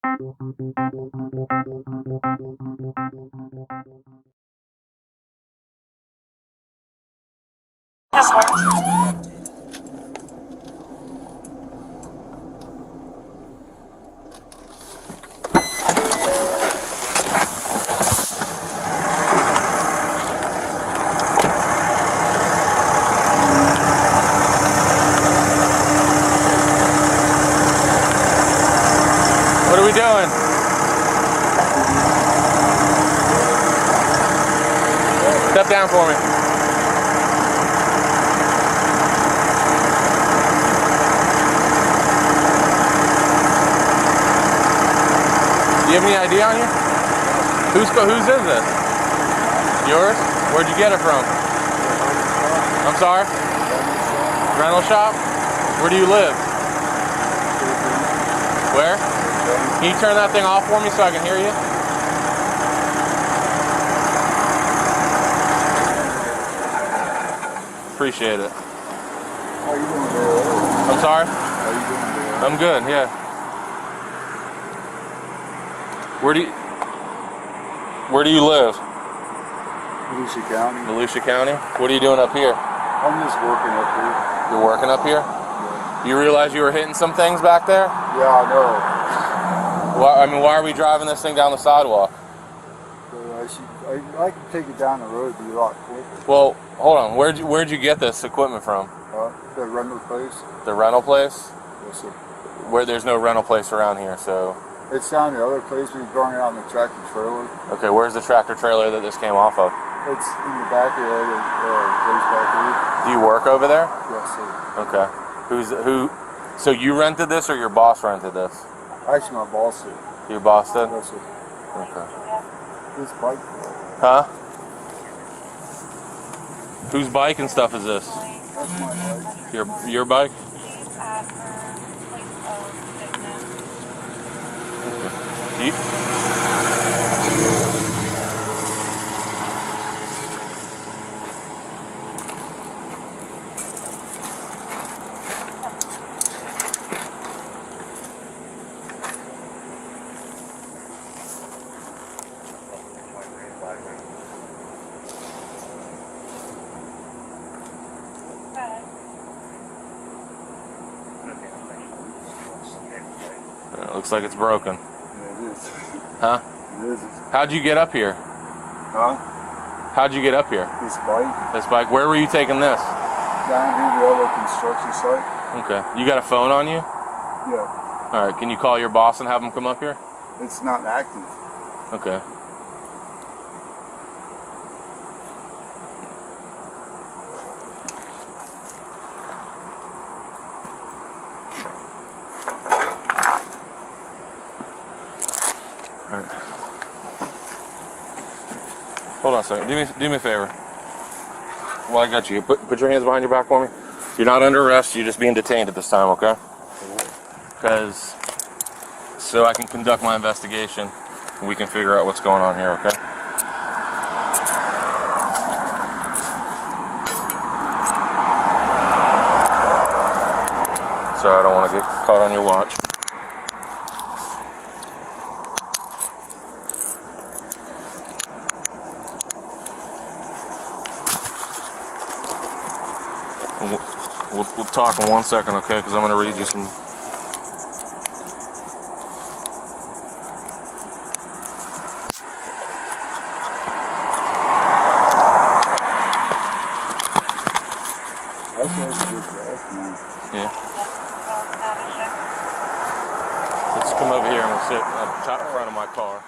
Yes, sir. What are we doing? Step down for me. Do you have any ID on you? Whose is this? Yours? Where'd you get it from? I'm sorry? Rental shop? Where do you live? Where? Can you turn that thing off for me so I can hear you? Appreciate it. How are you doing there? I'm sorry? How are you doing there? I'm good, yeah. Where do you live? Volusia County. Volusia County? What are you doing up here? I'm just working up here. You're working up here? Yeah. You realize you were hitting some things back there? Yeah, I know. Why are we driving this thing down the sidewalk? I can take it down the road, be a lot quicker. Well, hold on. Where'd you get this equipment from? The rental place. The rental place? Yes, sir. Where there's no rental place around here, so. It's down the other place. We brought it out in the tractor trailer. Okay, where's the tractor trailer that this came off of? It's in the back of the place back here. Do you work over there? Yes, sir. Okay. So you rented this or your boss rented this? Actually, my boss did. Your boss did? Yes, sir. Okay. This bike. Huh? Whose bike and stuff is this? That's my bike. Your bike? Looks like it's broken. Yeah, it is. Huh? It is. How'd you get up here? Huh? How'd you get up here? This bike. This bike. Where were you taking this? Down here, the other construction site. Okay. You got a phone on you? Yeah. All right. Can you call your boss and have him come up here? It's not active. Okay. All right. Hold on a second. Do me a favor. Well, I got you. Put your hands behind your back for me. You're not under arrest. You're just being detained at this time, okay? Because so I can conduct my investigation and we can figure out what's going on here, okay? So I don't want to get caught on your watch. We'll talk in 1 second, okay? Because I'm going to read you some. Yeah. Let's come over here and we'll sit at the top front of my car.